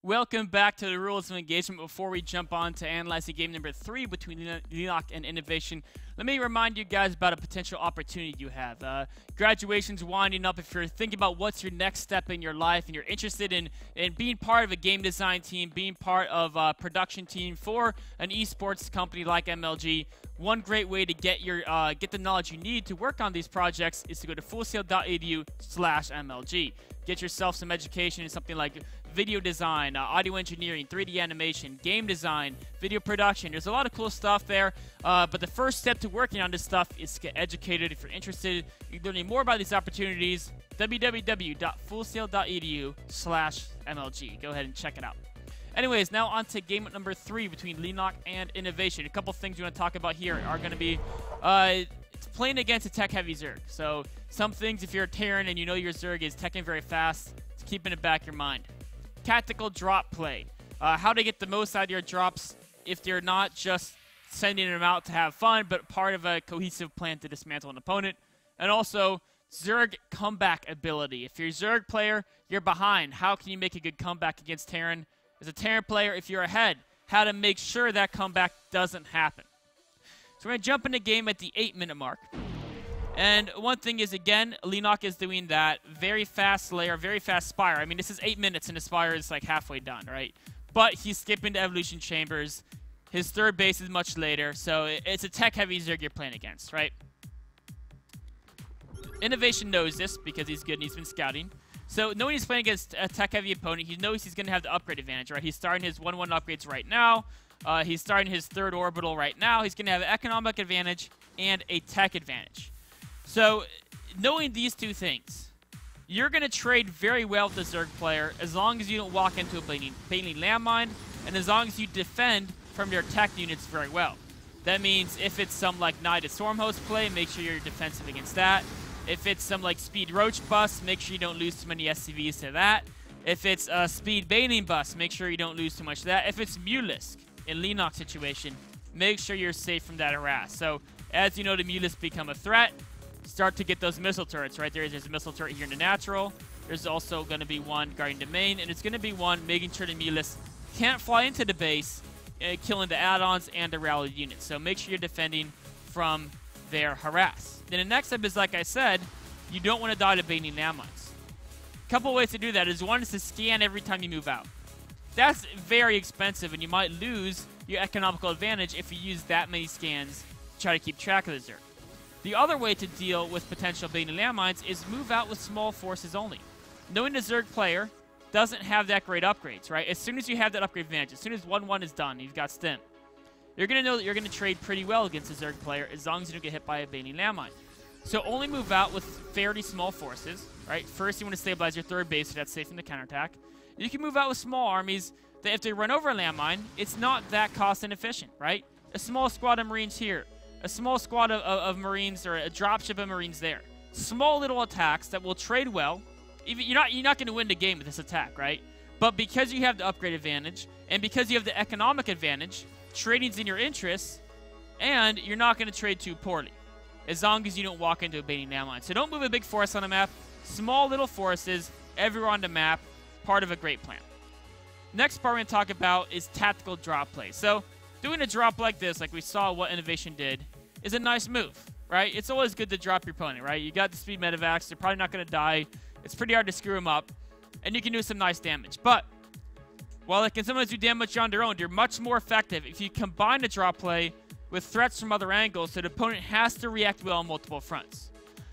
Welcome back to the rules of engagement. Before we jump on to analyzing game number 3 between Leenock and Innovation, let me remind you guys about a potential opportunity you have. Graduation's winding up. If you're thinking about what's your next step in your life and you're interested in being part of a game design team, being part of a production team for an esports company like MLG, one great way to get the knowledge you need to work on these projects is to go to fullsail.edu/MLG. Get yourself some education in something like video design, audio engineering, 3D animation, game design, video production. There's a lot of cool stuff there, but the first step to working on this stuff is to get educated. If you're interested in learning more about these opportunities, www.fullsail.edu/MLG. Go ahead and check it out. Anyways, now on to game number 3 between Leenock and Innovation. A couple things we want to talk about here are going to be playing against a tech-heavy Zerg. So some things, if you're a Terran and you know your Zerg is teching very fast, it's keep in the back of your mind. Tactical drop play. How to get the most out of your drops if they're not just sending them out to have fun, but part of a cohesive plan to dismantle an opponent. And also, Zerg comeback ability. If you're a Zerg player, you're behind. How can you make a good comeback against Terran? As a Terran player, if you're ahead, how to make sure that comeback doesn't happen. So we're going to jump into game at the 8-minute mark. And one thing is, again, Leenock is doing that very fast layer, very fast Spire. I mean, this is 8 minutes and the Spire is like halfway done, right? But he's skipping to Evolution Chambers. His third base is much later, so it's a tech-heavy Zerg you're playing against, right? Innovation knows this because he's good and he's been scouting. So knowing he's playing against a tech-heavy opponent, he knows he's going to have the upgrade advantage, right? He's starting his 1-1 upgrades right now. He's starting his third orbital right now. He's going to have an economic advantage and a tech advantage. So knowing these two things, you're going to trade very well with the Zerg player as long as you don't walk into a Bailey landmine and as long as you defend from their tech units very well. That means if it's some like Knight of Stormhost play, make sure you're defensive against that. If it's some like Speed Roach bust, make sure you don't lose too many SCVs to that. If it's a Speed Baneling bust, make sure you don't lose too much to that. If it's Mulisk in Leenock situation, make sure you're safe from that harass. So as you know, the Mulisk become a threat, start to get those missile turrets, right? There's a missile turret here in the natural. There's also going to be one guarding the main, and it's going to be one making sure the Mulisk can't fly into the base, killing the add-ons and the rally units. So make sure you're defending from their harass. Then the next step is, like I said, you don't want to die to Baneling landmines. A couple ways to do that is one is to scan every time you move out. That's very expensive, and you might lose your economical advantage if you use that many scans to try to keep track of the Zerg. The other way to deal with potential Baneling landmines is move out with small forces only. Knowing the Zerg player doesn't have that great upgrades, right? As soon as you have that upgrade advantage, as soon as 1-1 is done, you've got Stim, you're going to know that you're going to trade pretty well against a Zerg player as long as you don't get hit by a Baneling landmine. So only move out with fairly small forces, right? First, you want to stabilize your third base so that's safe from the counterattack. You can move out with small armies that if they run over a landmine, it's not that cost inefficient, right? A small squad of Marines here, a small squad of Marines or a dropship of Marines there. Small little attacks that will trade well. Even you're not going to win the game with this attack, right? But because you have the upgrade advantage and because you have the economic advantage, trading's in your interests, and you're not going to trade too poorly as long as you don't walk into a Baneling landmine. So don't move a big force on the map. Small little forces everywhere on the map, part of a great plan. Next part we're going to talk about is tactical drop play. So doing a drop like this, like we saw what Innovation did, is a nice move, right? It's always good to drop your opponent, right? You got the speed medevacs, they're probably not going to die. It's pretty hard to screw them up, and you can do some nice damage. But while it can sometimes do damage on their own, they're much more effective if you combine the drop play with threats from other angles so the opponent has to react well on multiple fronts.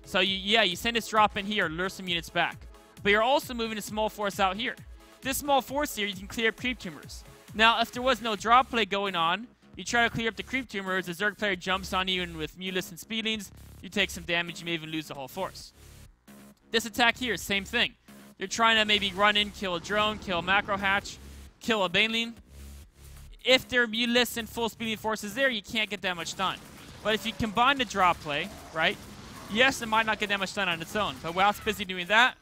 So you send this drop in here, lure some units back. But you're also moving a small force out here. This small force here, you can clear up creep tumors. Now, if there was no drop play going on, you try to clear up the creep tumors, the Zerg player jumps on you, and with Mulisk and Speedlings, you take some damage, you may even lose the whole force. This attack here, same thing. You're trying to maybe run in, kill a drone, kill a macro hatch, kill a Baneling. If there are Mulisk and full Speedling forces there, you can't get that much done. But if you combine the drop play, right, yes, it might not get that much done on its own, but while it's busy doing that,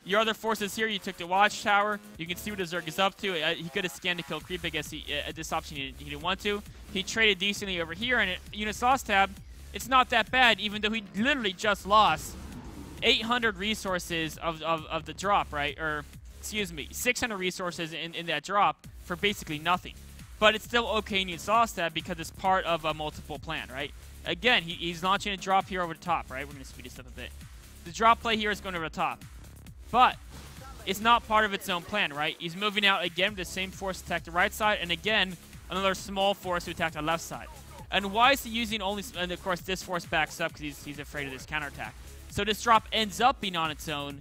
your other forces here, you took the watchtower. You can see what the Zerg is up to. He could have scanned to kill creep. I guess this option he didn't want to. He traded decently over here, and unit sauce tab, it's not that bad, even though he literally just lost 800 resources of the drop, right? Or excuse me, 600 resources in that drop for basically nothing. But it's still okay in saw stat because it's part of a multiple plan, right? Again, he's launching a drop here over the top, right? We're going to speed this up a bit. The drop play here is going over the top. But it's not part of its own plan, right? He's moving out again with the same force to attack the right side, and again, another small force to attack the left side. And why is he using only, and of course this force backs up because he's afraid of this counterattack. So this drop ends up being on its own,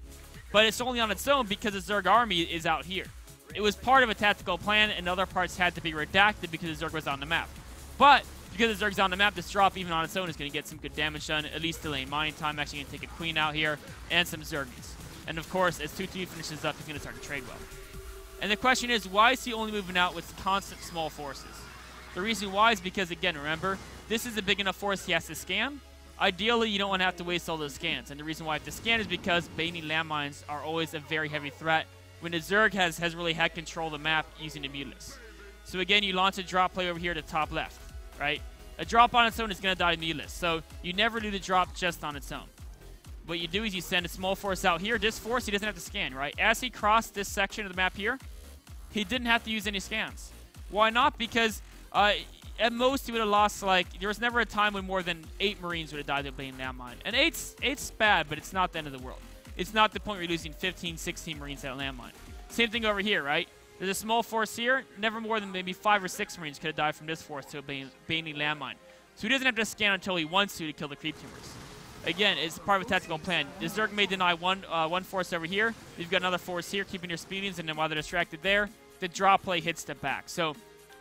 but it's only on its own because the Zerg army is out here. It was part of a tactical plan, and other parts had to be redacted because the Zerg was on the map. But because the Zerg's on the map, this drop, even on its own, is going to get some good damage done, at least delaying mining time. Actually going to take a queen out here, and some Zergies. And of course, as 2-2 finishes up, he's going to start to trade well. And the question is, why is he only moving out with constant small forces? The reason why is because, again, remember, this is a big enough force he has to scan. Ideally, you don't want to have to waste all those scans. And the reason why I have to scan is because Bayonet landmines are always a very heavy threat when the Zerg has really had control of the map using the Mutalisk. So again, you launch a drop play over here to top left, right? A drop on its own is going to die to Mutalisk. So you never do the drop just on its own. What you do is you send a small force out here. This force, he doesn't have to scan, right? As he crossed this section of the map here, he didn't have to use any scans. Why not? Because at most he would have lost, like, there was never a time when more than 8 Marines would have died to a Bayonet landmine. And 8's bad, but it's not the end of the world. It's not the point where you're losing 15, 16 Marines at a landmine. Same thing over here, right? There's a small force here. Never more than maybe 5 or 6 Marines could have died from this force to a Bayonet landmine. So he doesn't have to scan until he wants to kill the creep tumors. Again, it's part of a tactical plan. The Zerg may deny one force over here. You've got another force here keeping your speedings, and then while they're distracted there, the drop play hits the back. So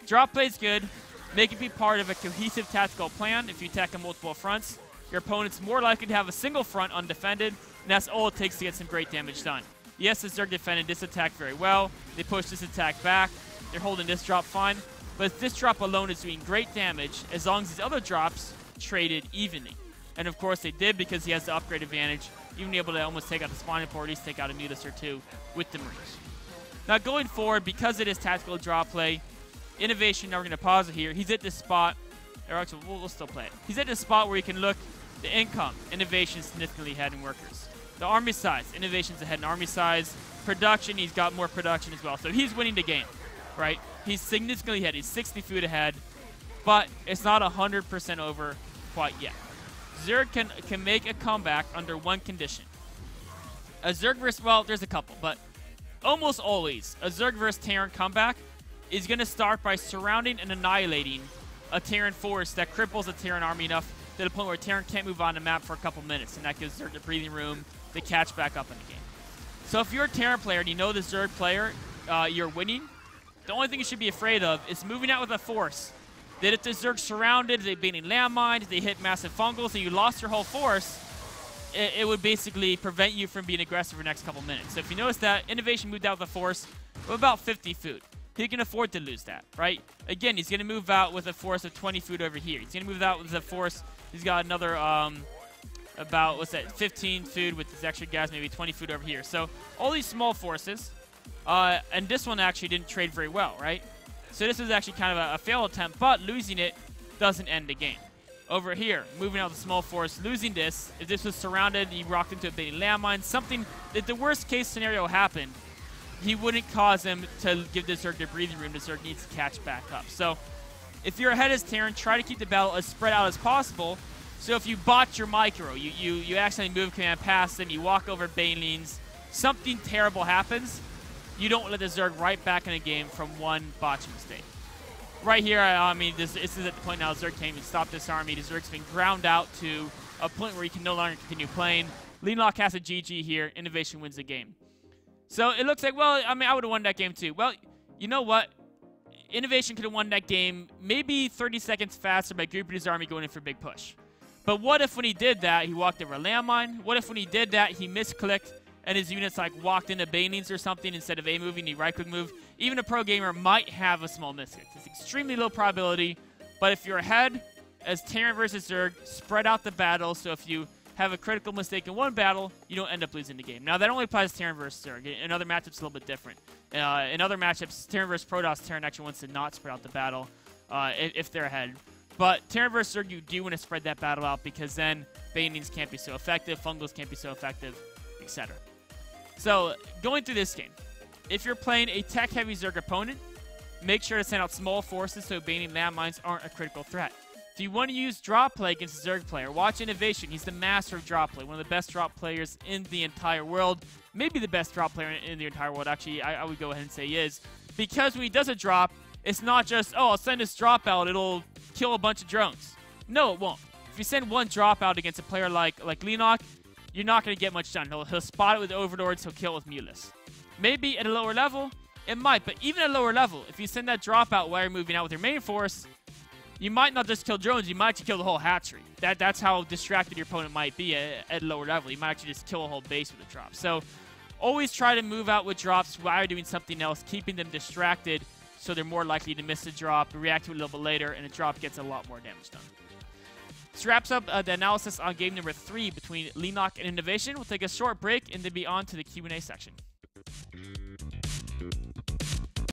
drop play is good. Make it be part of a cohesive tactical plan. If you attack on multiple fronts, your opponent's more likely to have a single front undefended, and that's all it takes to get some great damage done. Yes, the Zerg defended this attack very well. They pushed this attack back. They're holding this drop fine. But this drop alone is doing great damage as long as these other drops traded evenly. And of course they did because he has the upgrade advantage, even able to almost take out the spawning port, or at least take out a Mutalisk or 2 with the Marines. Now going forward, because it is tactical drop play, innovation, now we're going to pause it here. He's at this spot, or actually we'll still play it. He's at this spot where he can look the income, innovation significantly ahead in workers. The army size, innovation's ahead in army size. Production, he's got more production as well. So he's winning the game, right? He's significantly ahead. He's 60 food ahead, but it's not 100% over quite yet. Zerg can make a comeback under one condition. A Zerg versus, well, there's a couple, but almost always a Zerg versus Terran comeback is going to start by surrounding and annihilating a Terran force that cripples a Terran army enough to the point where Terran can't move on the map for a couple minutes, and that gives Zerg the breathing room to catch back up in the game. So if you're a Terran player and you know the Zerg player, you're winning, the only thing you should be afraid of is moving out with a force that if the Zerg surrounded, they being landmines, they hit massive fungals, and you lost your whole force, it would basically prevent you from being aggressive for the next couple minutes. So if you notice that, innovation moved out with a force of about 50 food. He can afford to lose that, right? Again, he's going to move out with a force of 20 food over here. He's going to move out with a force. He's got another, about, what's that, 15 food with his extra gas, maybe 20 food over here. So all these small forces, and this one actually didn't trade very well, right? So this was actually kind of a failed attempt, but losing it doesn't end the game. Over here, moving out the small force, losing this. If this was surrounded, he rocked into a Bayonet landmine, something that the worst case scenario happened, he wouldn't cause him to give the Zerg the breathing room. The Zerg needs to catch back up. So if you're ahead as Terran, try to keep the battle as spread out as possible. So if you botch your micro, you accidentally move command past them, you walk over Banelines, something terrible happens, you don't let the Zerg right back in the game from one botching mistake. Right here, I mean, this is at the point now Zerg can't even stop this army. The Zerg's been ground out to a point where he can no longer continue playing. Leenock has a GG here. Innovation wins the game. So it looks like, well, I mean, I would have won that game too. Well, you know what? Innovation could have won that game maybe 30 seconds faster by grouping his army going in for a big push. But what if when he did that, he walked over a landmine? What if when he did that, he misclicked and his units like walked into Banelines or something instead of A moving, he right-click move? Even a pro gamer might have a small misclick. It's extremely low probability, but if you're ahead as Terran versus Zerg, spread out the battle, so if you have a critical mistake in one battle, you don't end up losing the game. Now, that only applies to Terran versus Zerg. In other matchups, it's a little bit different. In other matchups, Terran versus Protoss, Terran actually wants to not spread out the battle if they're ahead. But Terran versus Zerg, you do want to spread that battle out because then Banelines can't be so effective, Fungals can't be so effective, etc. So, going through this game, If you're playing a tech-heavy Zerg opponent, make sure to send out small forces so banning landmines aren't a critical threat. If you want to use drop play against a Zerg player, watch Innovation. He's the master of drop play, one of the best drop players in the entire world. Maybe the best drop player in the entire world, actually. I would go ahead and say he is. Because when he does a drop, it's not just, oh, I'll send this drop out, it'll kill a bunch of drones. No, it won't. If you send one drop out against a player like Leenock, you're not going to get much done. He'll spot it with Overlords, he'll kill it with Mulas. Maybe at a lower level, it might, but even at a lower level, if you send that drop out while you're moving out with your main force, you might not just kill drones, you might actually kill the whole hatchery. That's how distracted your opponent might be at a lower level. You might actually just kill a whole base with a drop. So always try to move out with drops while you're doing something else, keeping them distracted so they're more likely to miss a drop, react to it a little bit later, and a drop gets a lot more damage done. This wraps up the analysis on game number 3 between Leenock and Innovation. We'll take a short break and then be on to the Q&A section.